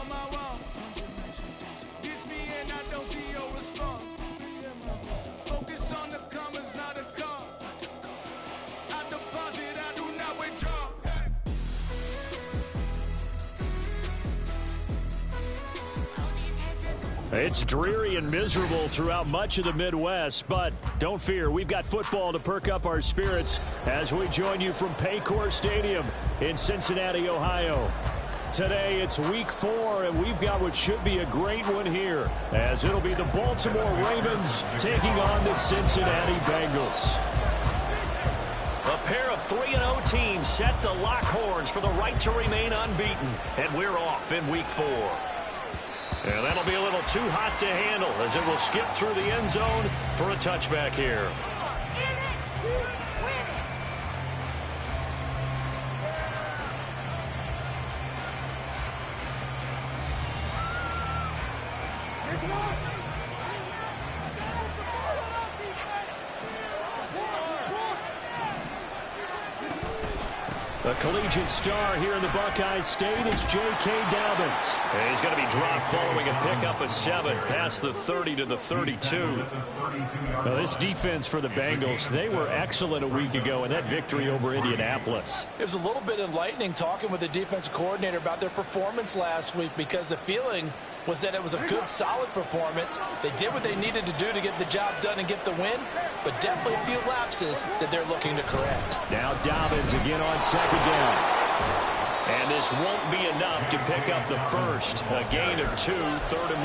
on my wall. It's me and I don't see your response. Focus on the commas, not the call. I deposit, I do not withdraw. It's dreary and miserable throughout much of the Midwest, but don't fear, we've got football to perk up our spirits as we join you from Paycor Stadium in Cincinnati, Ohio. Today, it's week 4, and we've got what should be a great one here, as it'll be the Baltimore Ravens taking on the Cincinnati Bengals. A pair of 3-0 teams set to lock horns for the right to remain unbeaten, and we're off in week 4. And that'll be a little too hot to handle as it will skip through the end zone for a touchback here. A collegiate star here in the Buckeye State, it's J.K. Dobbins. And he's going to be dropped following a pickup of 7 past the 30 to the 32. Now, this defense for the Bengals, they were excellent a week ago in that victory over Indianapolis. It was a little bit enlightening talking with the defensive coordinator about their performance last week, because the feeling was that it was a good, solid performance. They did what they needed to do to get the job done and get the win, but definitely a few lapses that they're looking to correct. Now Dobbins again on second down. And this won't be enough to pick up the first. A gain of 2, 3rd and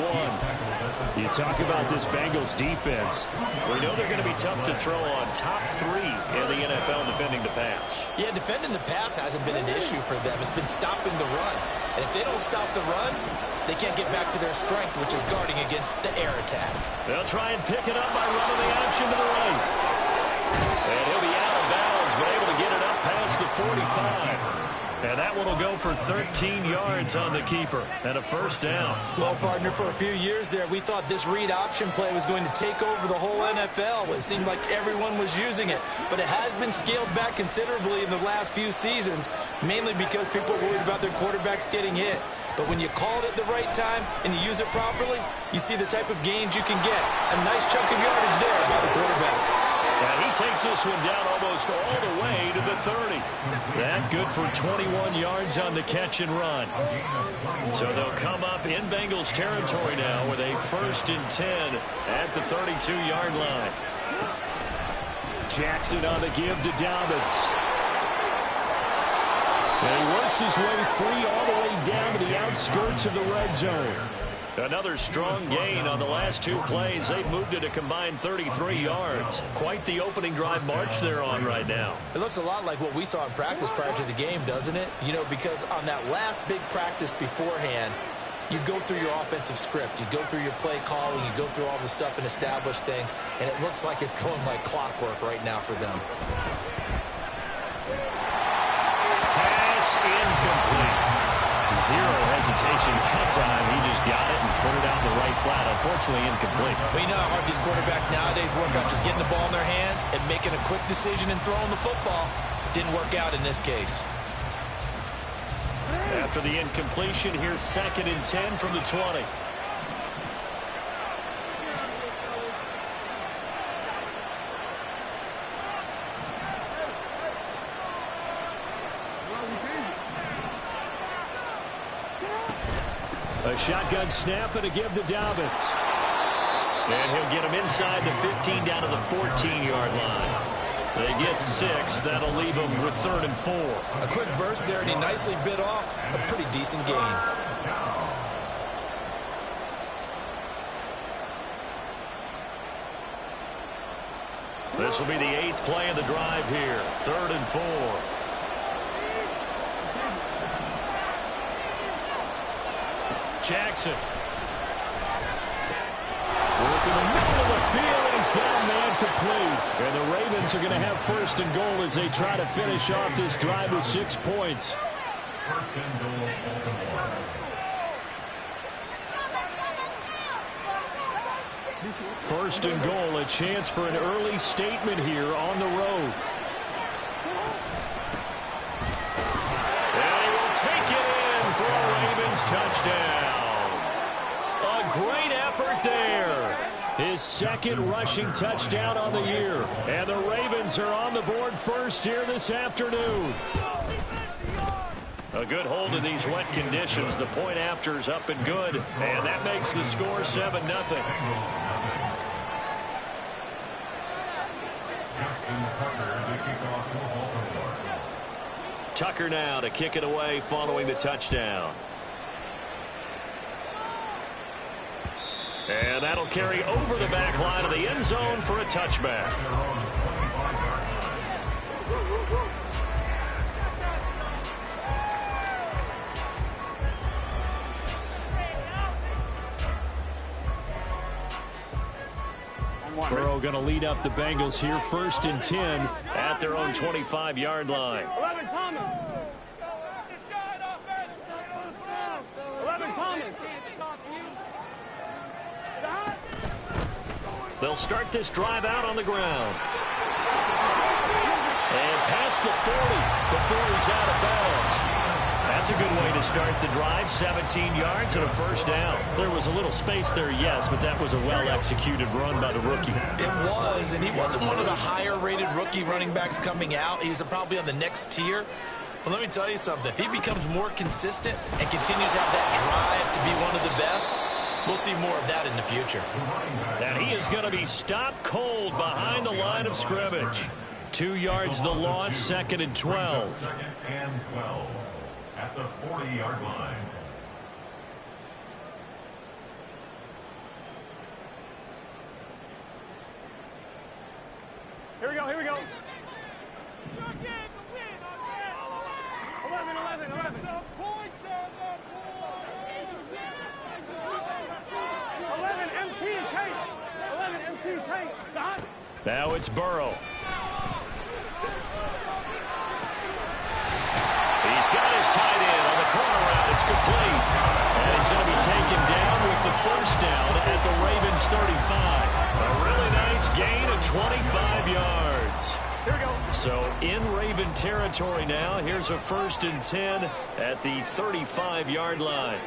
1. You talk about this Bengals defense. We know they're going to be tough to throw on. Top 3 in the NFL defending the pass. Yeah, defending the pass hasn't been an issue for them. It's been stopping the run. And if they don't stop the run, they can't get back to their strength, which is guarding against the air attack. They'll try and pick it up by running the option to the right. And he'll be out of bounds, but able to get it up past the 45. And that one will go for 13 yards on the keeper and a first down. Well, partner, for a few years there, we thought this read option play was going to take over the whole NFL. It seemed like everyone was using it. But it has been scaled back considerably in the last few seasons, mainly because people are worried about their quarterbacks getting hit. But when you call it at the right time and you use it properly, you see the type of gains you can get. A nice chunk of yardage there by the quarterback. And he takes this one down almost all the way to the 30. That good for 21 yards on the catch and run. So they'll come up in Bengals territory now with a 1st and 10 at the 32-yard line. Jackson on the give to Dobbins. And he works his way free all the way down to the outskirts of the red zone. Another strong gain on the last 2 plays. They've moved it a combined 33 yards. Quite the opening drive march they're on right now. It looks a lot like what we saw in practice prior to the game, doesn't it? You know, because on that last big practice beforehand, you go through your offensive script. You go through your play calling. You go through all the stuff and establish things. And it looks like it's going like clockwork right now for them. Pass incomplete. Zero hesitation that time. He just got it and put it out in the right flat. Unfortunately, incomplete. Well, you know how hard these quarterbacks nowadays work on just getting the ball in their hands and making a quick decision and throwing the football. Didn't work out in this case. After the incompletion, here's 2nd and 10 from the 20. A shotgun snap and a give to Dobbins. And he'll get him inside the 15 down to the 14-yard line. They get 6. That'll leave them with 3rd and 4. A quick burst there, and he nicely bit off a pretty decent gain. This will be the 8th play of the drive here. 3rd and 4. Jackson. Working the middle of the field, and he's got a man complete. And the Ravens are going to have 1st and goal as they try to finish off this drive with 6 points. 1st and goal, Baltimore. 1st and goal, a chance for an early statement here on the road. And he will take it in for a Ravens touchdown. great effort there. His second rushing touchdown on the year. And the Ravens are on the board first here this afternoon. A good hold in these wet conditions. The point after's up and good. And that makes the score 7-0. Tucker now to kick it away following the touchdown. And that'll carry over the back line of the end zone for a touchback. Burrow going to lead up the Bengals here, 1st and 10 at their own 25-yard line. 11 Thomas. 11 Thomas. They'll start this drive out on the ground. And past the 40 before he's out of bounds. That's a good way to start the drive. 17 yards and a first down. There was a little space there, yes, but that was a well-executed run by the rookie. It was, and he wasn't one of the higher-rated rookie running backs coming out. He's probably on the next tier. But let me tell you something. If he becomes more consistent and continues to have that drive to be one of the best, we'll see more of that in the future. And he is going to be stopped cold behind the line of scrimmage. 2 yards the loss, 2nd and 12. 2nd and 12 at the 40-yard line. Here we go, here we go. 11, 11, 11. 11 MT and Kate. 11 MT and Kate. Stop. Now it's Burrow. He's got his tight end on the corner route. It's complete. And he's going to be taken down with the first down at the Ravens 35. A really nice gain of 25 yards. Here we go. So in Raven territory now. Here's a 1st and 10 at the 35-yard line.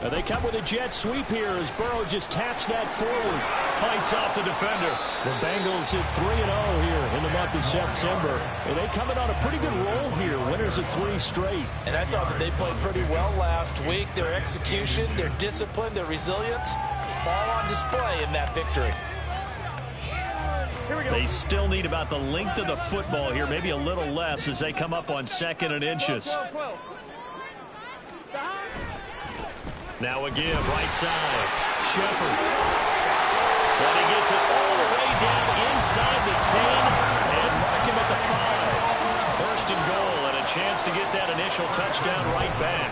They come with a jet sweep here as Burrow just taps that forward. Fights off the defender. The Bengals at 3-0 here in the month of September. And they come in on a pretty good roll here. Winners of 3 straight. And I thought that they played pretty well last week. Their execution, their discipline, their resilience, all on display in that victory. Here we go. They still need about the length of the football here, maybe a little less as they come up on 2nd and inches. 12. Now a give, right side. Shepard. And he gets it all the way down inside the 10 and mark him at the 5. 1st and goal and a chance to get that initial touchdown right back.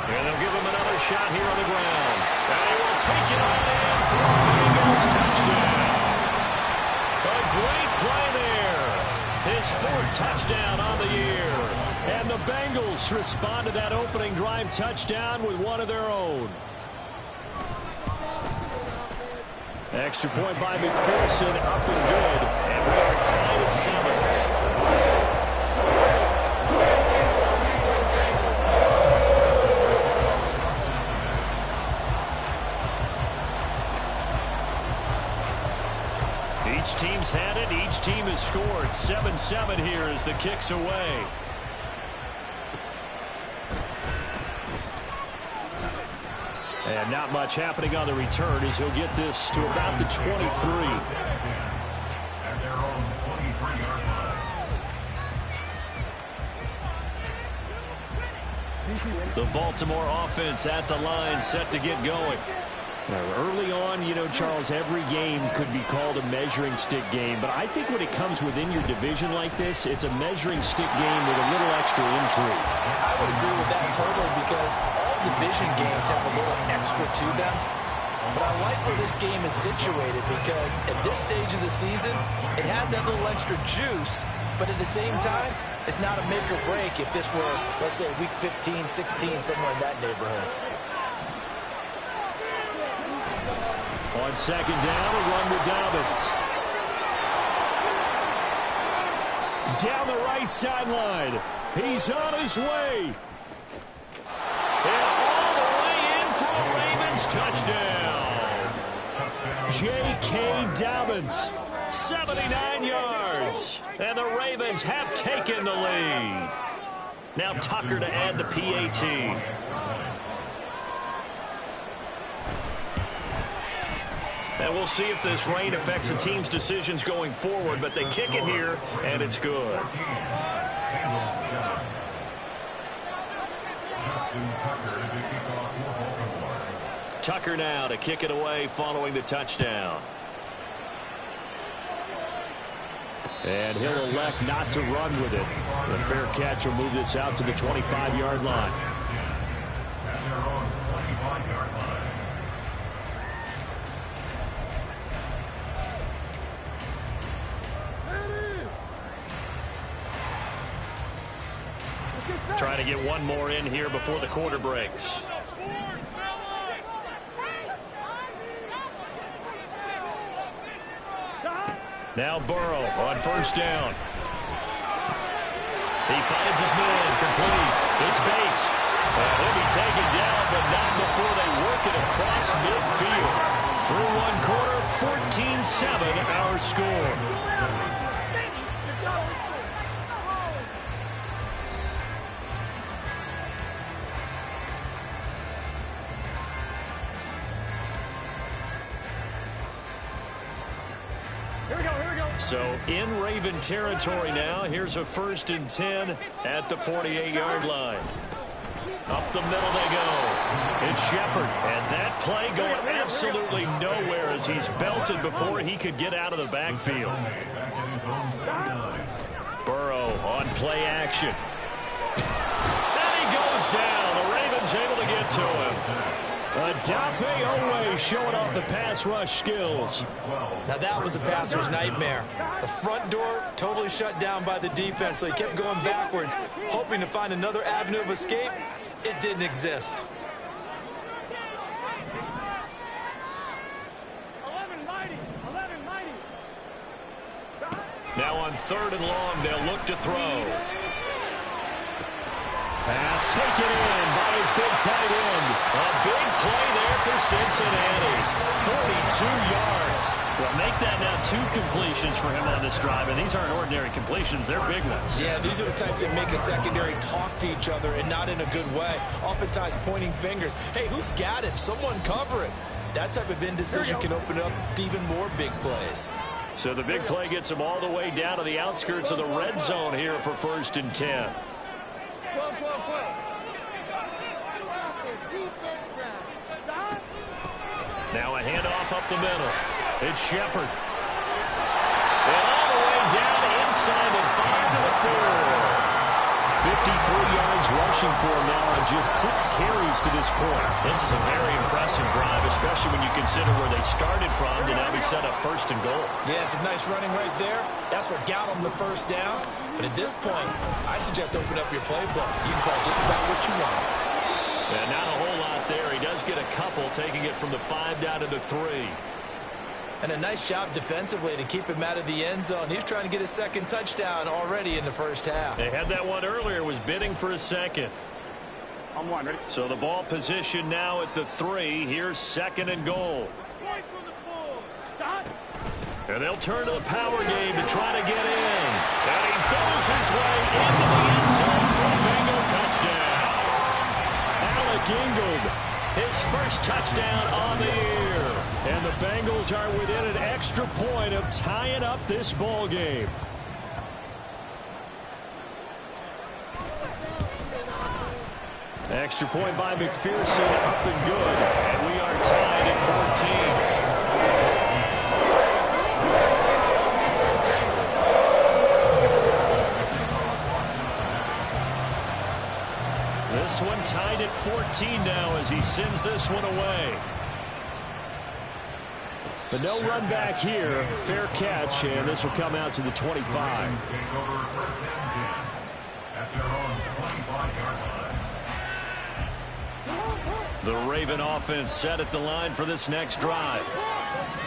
And they'll give him another shot here on the ground. And they will take it all in for a Bengals touchdown. A great play there. His 4th touchdown on the year. And the Bengals respond to that opening drive touchdown with one of their own. Extra point by McPherson, up and good. And we are tied at 7. Each team's had it. Each team has scored. 7-7 here as the kick's away. And not much happening on the return as he'll get this to about the 23. At their own 23-yard line. The Baltimore offense at the line, set to get going. Early on, you know, Charles, every game could be called a measuring stick game. But I think when it comes within your division like this, it's a measuring stick game with a little extra intrigue. I would agree with that totally because all division games have a little extra to them. But I like where this game is situated because at this stage of the season, it has that little extra juice. But at the same time, it's not a make or break if this were, let's say, week 15, 16, somewhere in that neighborhood. On 2nd down, a run with Dobbins. Down the right sideline. He's on his way. And all the way in for a J.K. Dobbins. 79 yards. And the Ravens have taken the lead. Now Tucker to add the PAT. And we'll see if this rain affects the team's decisions going forward, but they kick it here, and it's good. Tucker now to kick it away following the touchdown. And he'll elect not to run with it. The fair catch will move this out to the 25-yard line. Trying to get one more in here before the quarter breaks. Now Burrow on first down. He finds his man, complete. It's Bates. He'll be taken down, but not before they work it across midfield. Through one quarter, 14-7 our score. So in Raven territory now. Here's a 1st and 10 at the 48-yard line. Up the middle they go. It's Shepard. And that play going absolutely nowhere as he's belted before he could get out of the backfield. Burrow on play action. And he goes down. The Ravens able to get to him. Adafe Owe showing off the pass rush skills. Now that was a passer's nightmare. The front door totally shut down by the defense, so he kept going backwards, hoping to find another avenue of escape. It didn't exist. Now on 3rd and long, they'll look to throw. Pass taken in by his big tight end. A big play there for Cincinnati. 42 yards. Well, make that now 2 completions for him on this drive, and these aren't ordinary completions. They're big ones. Yeah, these are the types that make a secondary talk to each other, and not in a good way. Oftentimes pointing fingers. Hey, who's got him? Someone cover it. That type of indecision can open up even more big plays. So the big play gets him all the way down to the outskirts of the red zone here for 1st and 10. Now a handoff up the middle. It's Shepard. And all the way down inside the 5 to the 4. 53 yards rushing for him now on just 6 carries to this point. This is a very impressive drive, especially when you consider where they started from to now be set up 1st and goal. Yeah, some nice running right there. That's what got them the 1st down. But at this point, I suggest open up your playbook. You can call just about what you want. And not a whole lot there. He does get a couple, taking it from the 5 down to the 3. And a nice job defensively to keep him out of the end zone. He was trying to get his 2nd touchdown already in the 1st half. They had that one earlier, was bidding for a 2nd. I'm one, ready? So the ball position now at the 3. Here's 2nd and goal. Stop. And they'll turn to the power game to try to get in. And he goes his way into the end zone for a Bengal touchdown. Alec Ingold, his 1st touchdown on the year. And the Bengals are within an extra point of tying up this ball game. Extra point by McPherson, up and good. And we are tied at 14. This one tied at 14 now as he sends this one away. But no run back here. Fair catch, and this will come out to the 25. The Raven offense set at the line for this next drive.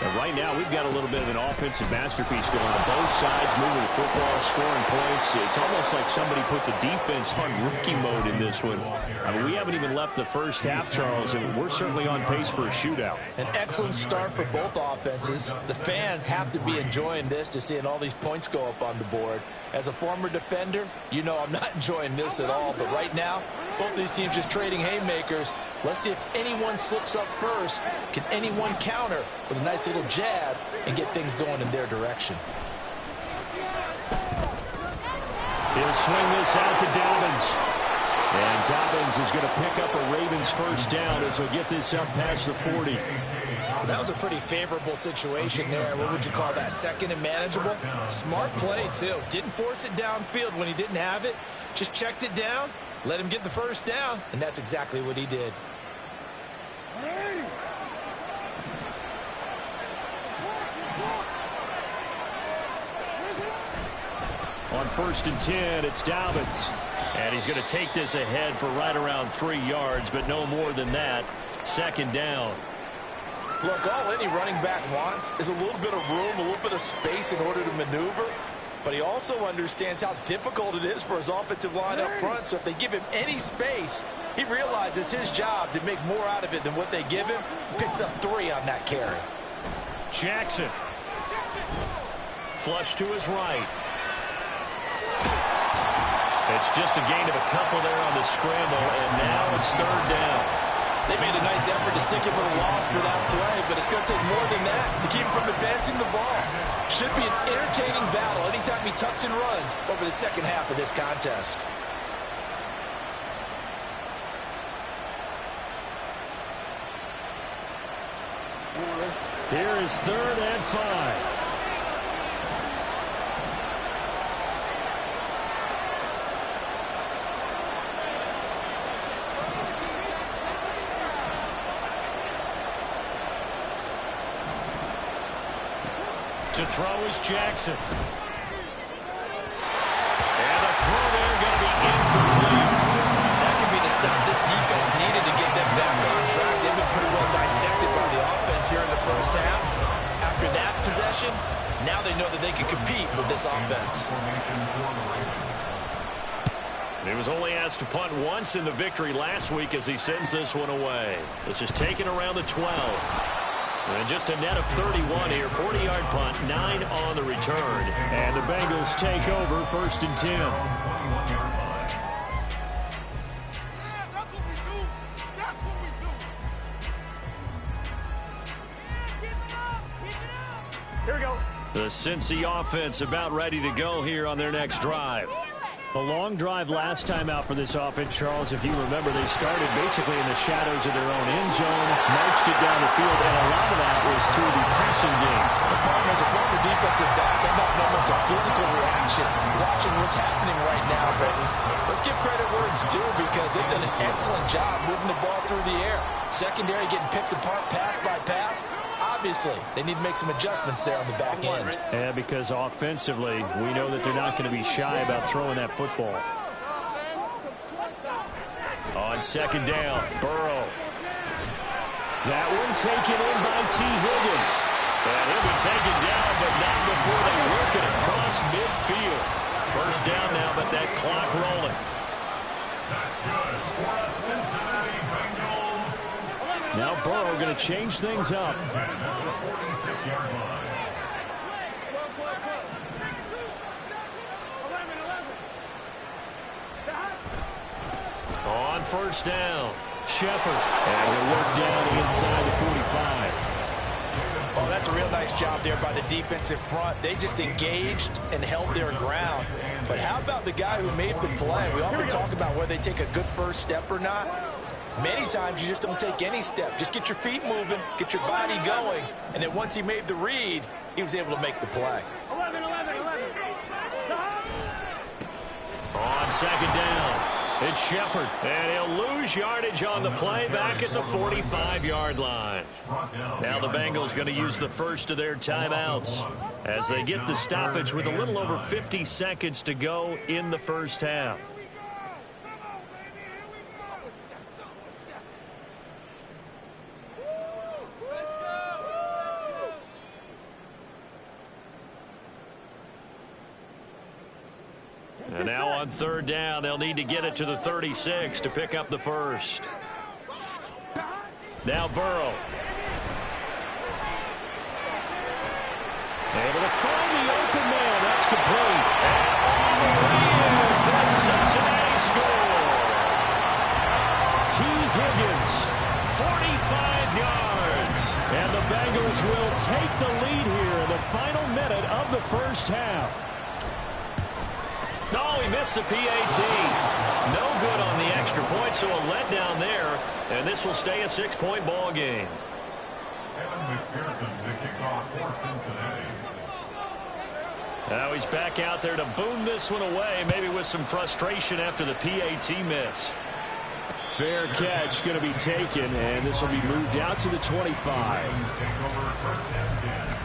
And right now, we've got a little bit of an offensive masterpiece going on both sides, moving the football, scoring points. It's almost like somebody put the defense on rookie mode in this one. I mean, we haven't even left the first half, Charles, and we're certainly on pace for a shootout. An excellent start for both offenses. The fans have to be enjoying this to seeing all these points go up on the board. As a former defender, you know I'm not enjoying this at all. But right now, both these teams just trading haymakers. Let's see if anyone slips up first. Can anyone counter with a nice little jab and get things going in their direction? He'll swing this out to Dobbins. And Dobbins is going to pick up a Ravens first down as he'll get this up past the 40. That was a pretty favorable situation there. What would you call that? Second and manageable? Smart play, too. Didn't force it downfield when he didn't have it. Just checked it down, let him get the first down, and that's exactly what he did. On 1st and 10, it's Dobbins. And he's going to take this ahead for right around 3 yards, but no more than that. Second down. Look, all any running back wants is a little bit of room, a little bit of space in order to maneuver. But he also understands how difficult it is for his offensive line up front. So if they give him any space, he realizes his job to make more out of it than what they give him. Picks up 3 on that carry. Jackson. Flush to his right. It's just a gain of a couple there on the scramble, and now it's 3rd down. They made a nice effort to stick him with a loss for that play, but it's going to take more than that to keep him from advancing the ball. Should be an entertaining battle anytime he tucks and runs over the second half of this contest. Here is 3rd and 5. To throw is Jackson. And a throw there going to be incomplete. That could be the stop this defense needed to get them back on track. They've been pretty well dissected by the offense here in the first half. After that possession, now they know that they can compete with this offense. He was only asked to punt once in the victory last week as he sends this one away. This is taken around the 12. And just a net of 31 here. 40-yard punt, 9 on the return. And the Bengals take over 1st and 10. Here we go. The Cincy offense about ready to go here on their next drive. The long drive last time out for this offense, Charles, if you remember, they started basically in the shadows of their own end zone, marched it down the field, and a lot of that was through the passing game. As a former defensive back, I'm not almost a physical reaction watching what's happening right now, but let's give credit where it's due because they've done an excellent job moving the ball through the air. Secondary getting picked apart pass by pass. Obviously, they need to make some adjustments there on the back end. Yeah, because offensively, we know that they're not going to be shy about throwing that football. On 2nd down, Burrow. That one taken in by T. Higgins. And he'll be taken down, but not before they work it across midfield. First down now, but that clock rolling. That's good for the Cincinnati Bengals. Now Burrow going to change things up. At the 46-yard line. On 1st down, Shepard. And we'll work down inside the 45. Oh, that's a real nice job there by the defensive front. They just engaged and held their ground. But how about the guy who made the play? We often talk about whether they take a good first step or not. Many times you just don't take any step. Just get your feet moving, get your body going, and then once he made the read, he was able to make the play. 11. on 2nd down. It's Shepard, and he'll lose yardage on the play back at the 45-yard line. Now the Bengals going to use the first of their timeouts as they get the stoppage with a little over 50 seconds to go in the first half. On third down, they'll need to get it to the 36 to pick up the first. Now Burrow. Able to find the open man. That's complete. And all the way in for a Cincinnati score. T. Higgins, 45 yards. And the Bengals will take the lead here in the final minute of the first half. No, he missed the PAT. No good on the extra point, so a letdown there. And this will stay a 6-point ball game. McPherson, the kickoff for Cincinnati. Now he's back out there to boom this one away, maybe with some frustration after the PAT miss. Fair catch going to be taken, and this will be moved out to the 25. Take over first and 10.